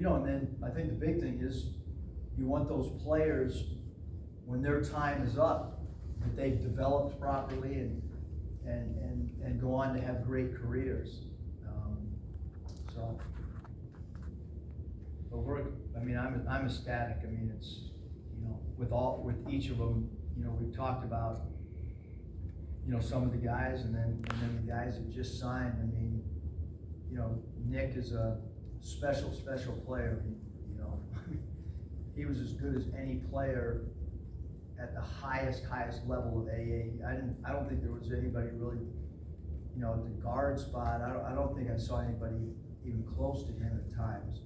And then I think the big thing is you want those players, when their time is up, that they've developed properly and go on to have great careers. But I'm ecstatic. I mean, it's, with each of them, we've talked about, some of the guys and then the guys that just signed. I mean, Nick is a special player. He was as good as any player at the highest level of AA. I don't think there was anybody really, at the guard spot. I don't think I saw anybody even close to him at times.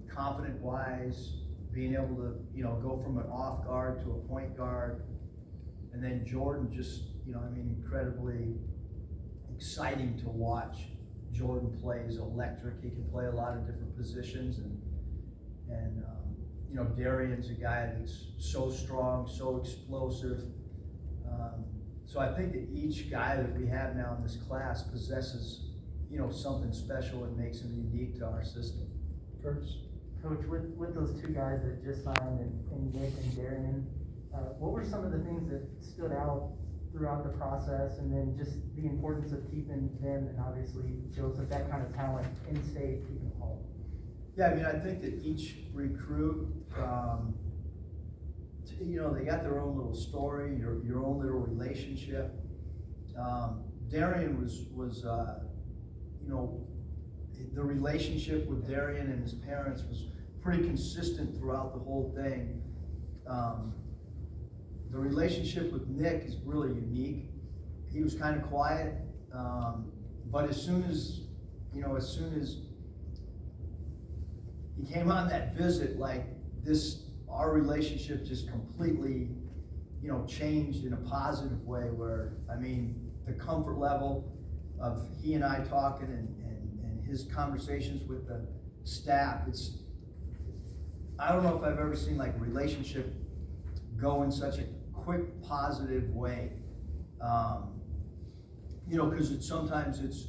Confident wise, being able to, go from an off guard to a point guard. And then Jordan just, incredibly exciting to watch. Jordan plays electric. He can play a lot of different positions, and Darian's a guy that's so strong, so explosive. So I think that each guy that we have now in this class possesses, something special and makes him unique to our system. Curtis? Coach, with those two guys that just signed, and Nick and Darian, what were some of the things that stood out throughout the process, and then just the importance of keeping them, and obviously Joseph, that kind of talent in state, keeping them home? Yeah, I think that each recruit, they got their own little story, your own little relationship. Darian was the relationship with Darian and his parents was pretty consistent throughout the whole thing. The relationship with Nick is really unique. He was kind of quiet, but as soon as he came on that visit, like our relationship just completely, changed in a positive way, where, the comfort level of he and I talking and his conversations with the staff, I don't know if I've ever seen like a relationship go in such a quick, positive way. Because sometimes it's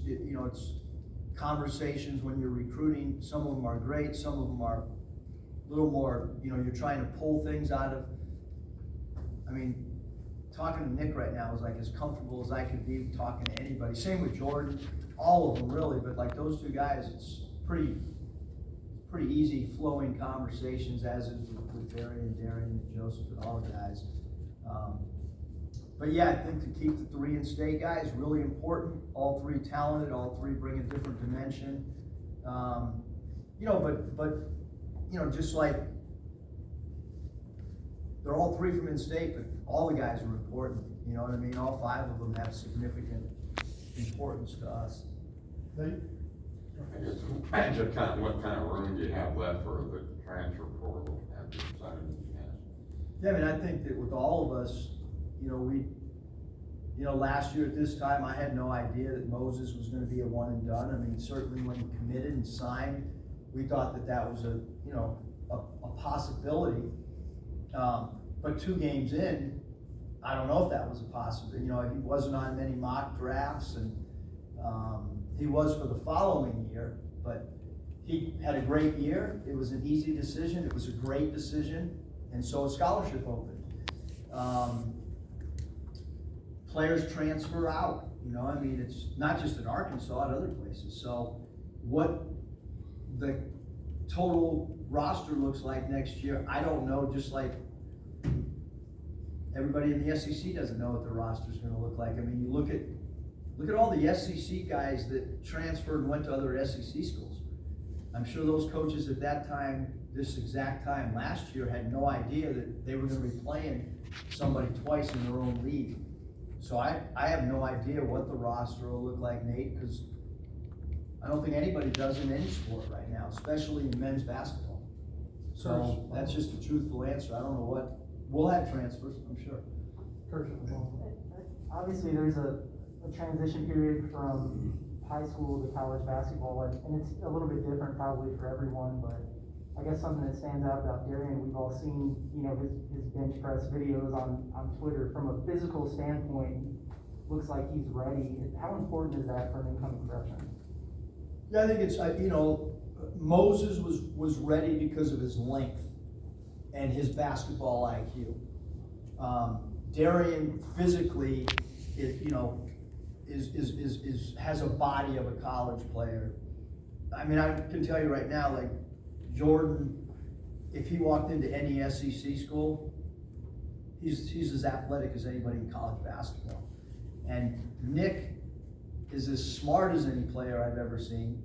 conversations when you're recruiting. Some of them are great, some of them are a little more, you're trying to pull things out of. Talking to Nick right now is like as comfortable as I could be talking to anybody. Same with Jordan, all of them really, but like those two guys, it's pretty easy flowing conversations, as is with Darian and Joseph and all the guys. But yeah, I think to keep the 3 in-state guys really important. All 3 talented, all 3 bring a different dimension. Just like they're all 3 from in-state, but all the guys are important. You know what I mean? All 5 of them have significant importance to us. Just what kind of room do you have left for the transfer portal after you sign these guys? Yeah, I think that with all of us, last year at this time, I had no idea that Moses was going to be a one and done. Certainly when he committed and signed, we thought that was a possibility. But 2 games in, I don't know if that was a possibility. He wasn't on many mock drafts, and he was for the following year, but he had a great year. It was an easy decision. It was a great decision. And so a scholarship opened. Players transfer out, it's not just in Arkansas, at other places. So what the total roster looks like next year, I don't know, just like everybody in the SEC doesn't know what the roster is going to look like. You look at all the SEC guys that transferred and went to other SEC schools. I'm sure those coaches at that time, this exact time last year, had no idea that they were going to be playing somebody twice in their own league. So I have no idea what the roster will look like, Nate, because I don't think anybody does in any sport right now, especially in men's basketball. So that's just a truthful answer. I don't know what. We'll have transfers, I'm sure. Obviously, there's a transition period from high school to college basketball, and it's a little bit different probably for everyone, but I guess something that stands out about Darian, we've all seen, his bench press videos on Twitter. From a physical standpoint, looks like he's ready. How important is that for an incoming freshman? Yeah, I think it's, Moses was ready because of his length and his basketball IQ. Darian physically, has a body of a college player. I mean, I can tell you right now, like Jordan, if he walked into any SEC school, he's as athletic as anybody in college basketball. And Nick is as smart as any player I've ever seen.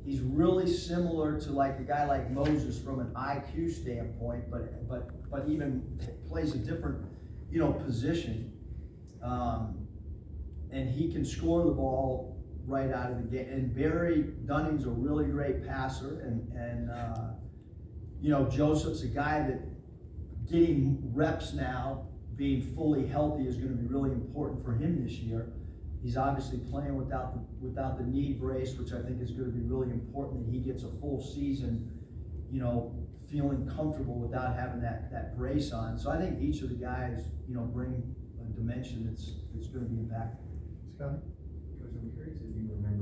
He's really similar to like a guy like Moses from an IQ standpoint, but even plays a different, position. And he can score the ball right out of the gate. And Barry Dunning's a really great passer, and Joseph's a guy that getting reps now, being fully healthy, is going to be really important for him this year. He's obviously playing without the knee brace, which I think is going to be really important, that he gets a full season, feeling comfortable without having that brace on. So I think each of the guys, bring a dimension that's going to be impactful. Scott? Coach, I'm curious if you remember